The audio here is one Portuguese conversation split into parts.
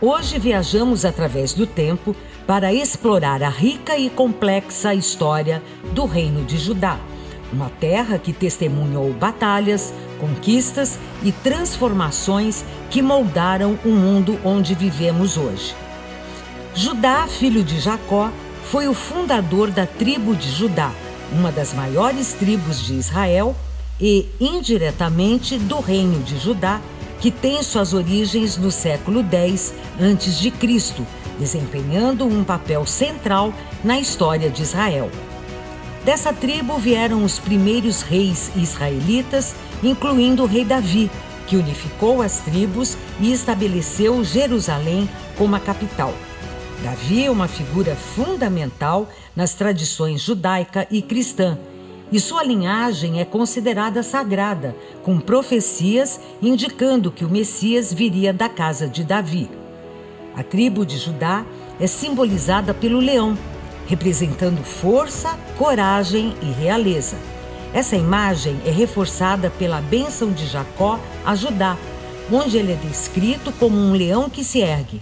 Hoje viajamos através do tempo para explorar a rica e complexa história do Reino de Judá, uma terra que testemunhou batalhas, conquistas e transformações que moldaram o mundo onde vivemos hoje. Judá, filho de Jacó, foi o fundador da tribo de Judá, uma das maiores tribos de Israel e, indiretamente, do Reino de Judá, que tem suas origens no século X a.C., desempenhando um papel central na história de Israel. Dessa tribo vieram os primeiros reis israelitas, incluindo o rei Davi, que unificou as tribos e estabeleceu Jerusalém como a capital. Davi é uma figura fundamental nas tradições judaica e cristã, e sua linhagem é considerada sagrada, com profecias indicando que o Messias viria da casa de Davi. A tribo de Judá é simbolizada pelo leão, representando força, coragem e realeza. Essa imagem é reforçada pela bênção de Jacó a Judá, onde ele é descrito como um leão que se ergue.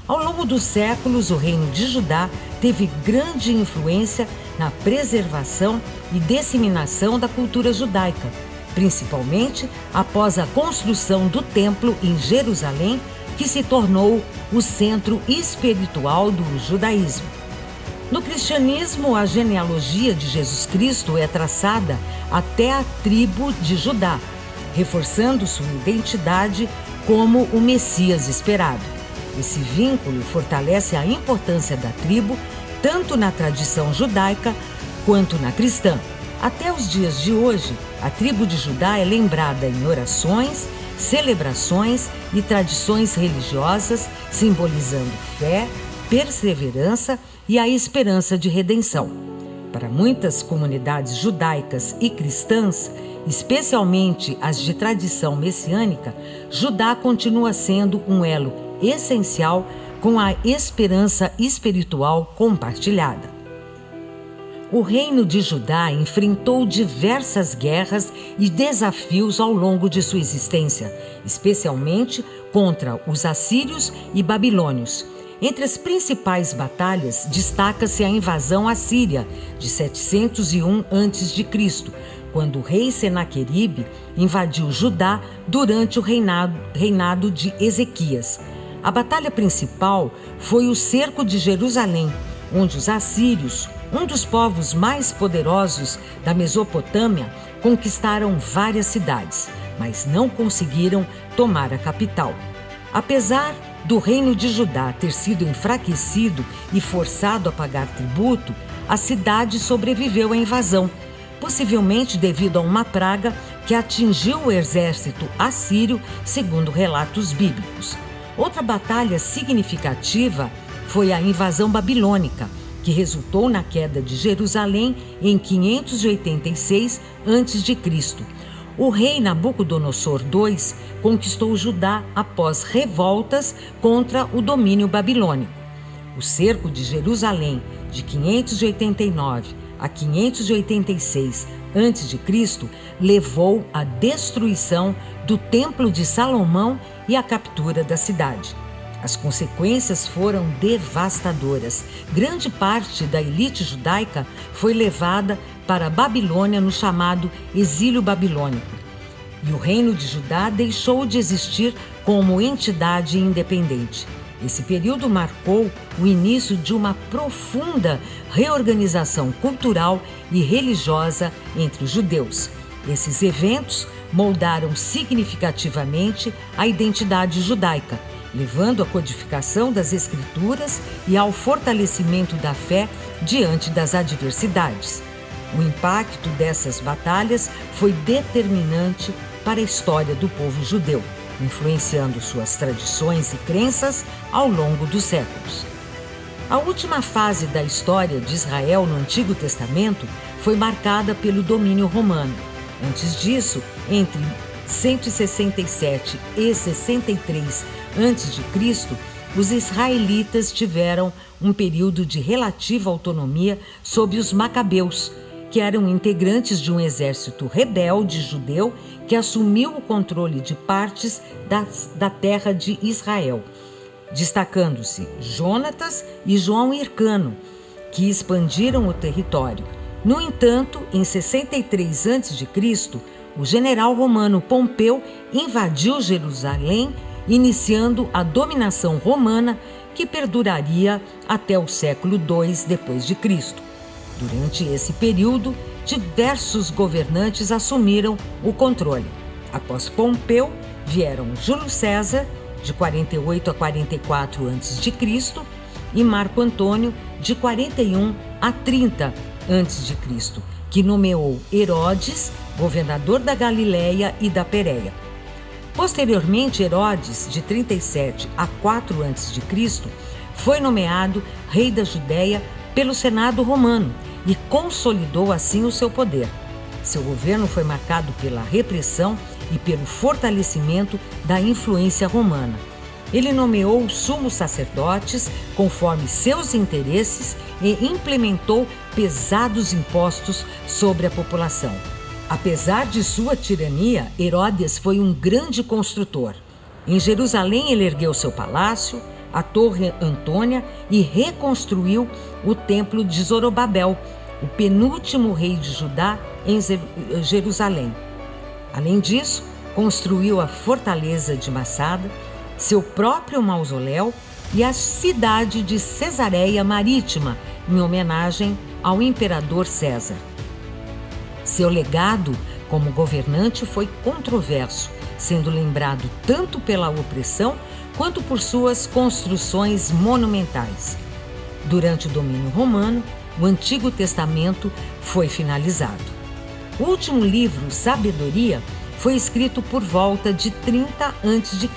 Ao longo dos séculos, o reino de Judá teve grande influência na preservação e disseminação da cultura judaica, principalmente após a construção do templo em Jerusalém, que se tornou o centro espiritual do judaísmo. No cristianismo, a genealogia de Jesus Cristo é traçada até a tribo de Judá, reforçando sua identidade como o Messias esperado. Esse vínculo fortalece a importância da tribo, tanto na tradição judaica quanto na cristã. Até os dias de hoje, a tribo de Judá é lembrada em orações, celebrações e tradições religiosas, simbolizando fé, perseverança e a esperança de redenção. Para muitas comunidades judaicas e cristãs, especialmente as de tradição messiânica, Judá continua sendo um elo essencial com a esperança espiritual compartilhada. O reino de Judá enfrentou diversas guerras e desafios ao longo de sua existência, especialmente contra os assírios e babilônios. Entre as principais batalhas, destaca-se a invasão assíria de 701 a.C., quando o rei Senaqueribe invadiu Judá durante o reinado de Ezequias. A batalha principal foi o cerco de Jerusalém, onde os assírios, um dos povos mais poderosos da Mesopotâmia, conquistaram várias cidades, mas não conseguiram tomar a capital. Apesar do reino de Judá ter sido enfraquecido e forçado a pagar tributo, a cidade sobreviveu à invasão, possivelmente devido a uma praga que atingiu o exército assírio, segundo relatos bíblicos. Outra batalha significativa foi a invasão babilônica, que resultou na queda de Jerusalém em 586 a.C. O rei Nabucodonosor II conquistou Judá após revoltas contra o domínio babilônico. O cerco de Jerusalém de 589 a 586 a.C. levou à destruição do Templo de Salomão e à captura da cidade. As consequências foram devastadoras. Grande parte da elite judaica foi levada para a Babilônia no chamado exílio babilônico. E o reino de Judá deixou de existir como entidade independente. Esse período marcou o início de uma profunda reorganização cultural e religiosa entre os judeus. Esses eventos moldaram significativamente a identidade judaica, levando à codificação das Escrituras e ao fortalecimento da fé diante das adversidades. O impacto dessas batalhas foi determinante para a história do povo judeu, influenciando suas tradições e crenças ao longo dos séculos. A última fase da história de Israel no Antigo Testamento foi marcada pelo domínio romano. Antes disso, entre 167 e 63 a.C., os israelitas tiveram um período de relativa autonomia sob os macabeus, que eram integrantes de um exército rebelde judeu que assumiu o controle de partes da terra de Israel. destacando-se Jonatas e João Hircano, que expandiram o território. No entanto, em 63 a.C., o general romano Pompeu invadiu Jerusalém, iniciando a dominação romana que perduraria até o século II d.C. Durante esse período, diversos governantes assumiram o controle. Após Pompeu, vieram Júlio César, de 48 a 44 a.C., e Marco Antônio, de 41 a 30 a.C., que nomeou Herodes, governador da Galileia e da Pérea. Posteriormente, Herodes, de 37 a 4 a.C., foi nomeado rei da Judéia pelo Senado romano e consolidou assim o seu poder. Seu governo foi marcado pela repressão e pelo fortalecimento da influência romana. Ele nomeou sumos sacerdotes conforme seus interesses e implementou pesados impostos sobre a população. Apesar de sua tirania, Herodes foi um grande construtor. Em Jerusalém, ele ergueu seu palácio, a Torre Antônia, e reconstruiu o Templo de Zorobabel, o penúltimo rei de Judá em Jerusalém. Além disso, construiu a fortaleza de Massada, seu próprio mausoléu e a cidade de Cesareia Marítima, em homenagem ao imperador César. Seu legado como governante foi controverso, sendo lembrado tanto pela opressão quanto por suas construções monumentais. Durante o domínio romano, o Antigo Testamento foi finalizado. O último livro, Sabedoria, foi escrito por volta de 30 a.C.,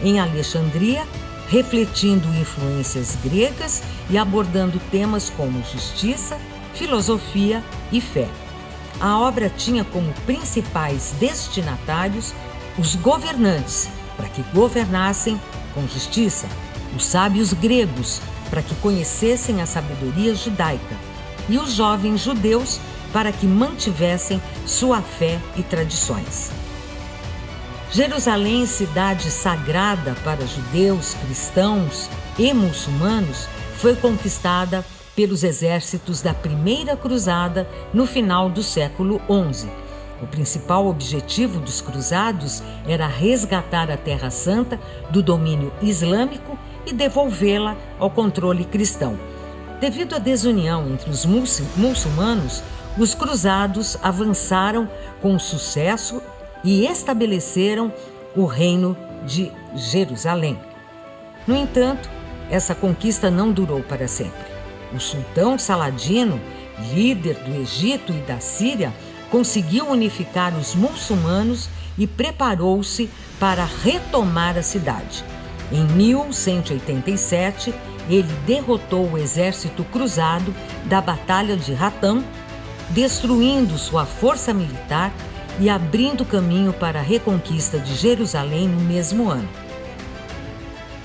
em Alexandria, refletindo influências gregas e abordando temas como justiça, filosofia e fé. A obra tinha como principais destinatários os governantes, para que governassem com justiça, os sábios gregos, para que conhecessem a sabedoria judaica, e os jovens judeus, para que mantivessem sua fé e tradições. Jerusalém, cidade sagrada para judeus, cristãos e muçulmanos, foi conquistada pelos exércitos da Primeira Cruzada no final do século XI. O principal objetivo dos cruzados era resgatar a Terra Santa do domínio islâmico e devolvê-la ao controle cristão. Devido à desunião entre os muçulmanos, os cruzados avançaram com sucesso e estabeleceram o reino de Jerusalém. No entanto, essa conquista não durou para sempre. O sultão Saladino, líder do Egito e da Síria, conseguiu unificar os muçulmanos e preparou-se para retomar a cidade. Em 1187, ele derrotou o exército cruzado da Batalha de Hattam, destruindo sua força militar e abrindo caminho para a reconquista de Jerusalém no mesmo ano.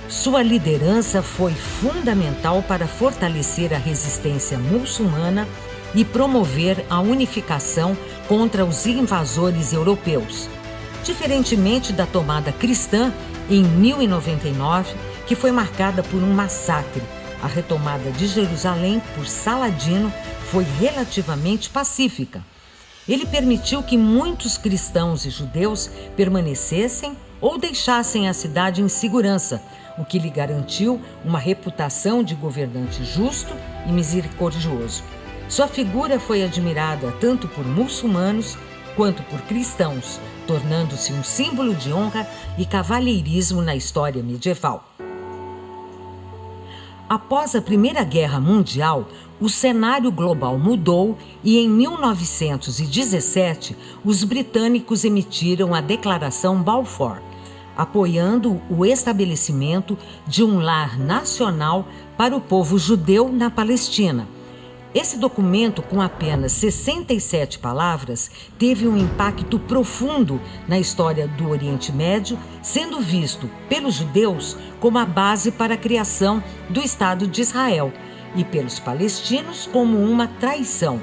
Sua liderança foi fundamental para fortalecer a resistência muçulmana e promover a unificação contra os invasores europeus. Diferentemente da tomada cristã em 1099, que foi marcada por um massacre, a retomada de Jerusalém por Saladino foi relativamente pacífica. Ele permitiu que muitos cristãos e judeus permanecessem ou deixassem a cidade em segurança, o que lhe garantiu uma reputação de governante justo e misericordioso. Sua figura foi admirada tanto por muçulmanos quanto por cristãos, tornando-se um símbolo de honra e cavalheirismo na história medieval. Após a Primeira Guerra Mundial, o cenário global mudou e em 1917 os britânicos emitiram a Declaração Balfour, apoiando o estabelecimento de um lar nacional para o povo judeu na Palestina. Esse documento, com apenas 67 palavras, teve um impacto profundo na história do Oriente Médio, sendo visto pelos judeus como a base para a criação do Estado de Israel e pelos palestinos como uma traição.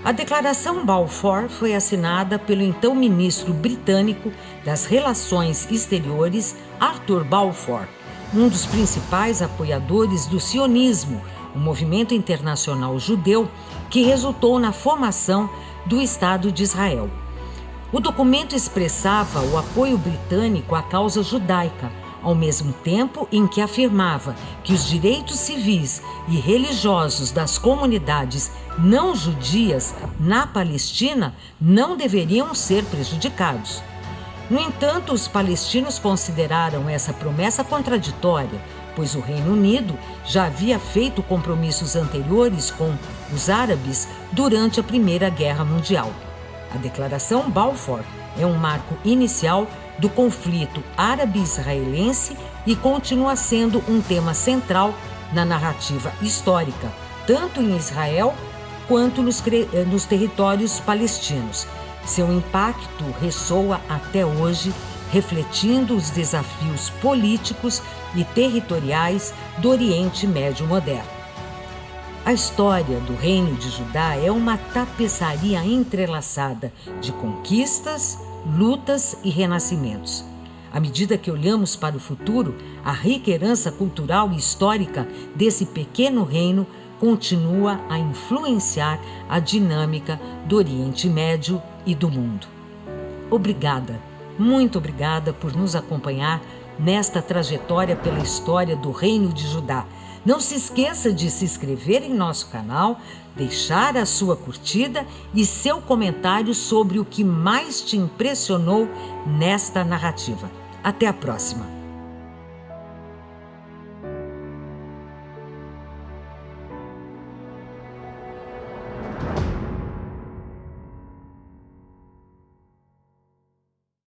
A Declaração Balfour foi assinada pelo então ministro britânico das Relações Exteriores, Arthur Balfour, um dos principais apoiadores do sionismo, o movimento internacional judeu que resultou na formação do Estado de Israel. O documento expressava o apoio britânico à causa judaica, ao mesmo tempo em que afirmava que os direitos civis e religiosos das comunidades não judias na Palestina não deveriam ser prejudicados. No entanto, os palestinos consideraram essa promessa contraditória, pois o Reino Unido já havia feito compromissos anteriores com os árabes durante a Primeira Guerra Mundial. A Declaração Balfour é um marco inicial do conflito árabe-israelense e continua sendo um tema central na narrativa histórica, tanto em Israel quanto nos territórios palestinos. Seu impacto ressoa até hoje, refletindo os desafios políticos e territoriais do Oriente Médio moderno. A história do Reino de Judá é uma tapeçaria entrelaçada de conquistas, lutas e renascimentos. À medida que olhamos para o futuro, a rica herança cultural e histórica desse pequeno reino continua a influenciar a dinâmica do Oriente Médio e do mundo. Obrigada, muito obrigada por nos acompanhar nesta trajetória pela história do Reino de Judá. Não se esqueça de se inscrever em nosso canal, deixar a sua curtida e seu comentário sobre o que mais te impressionou nesta narrativa. Até a próxima!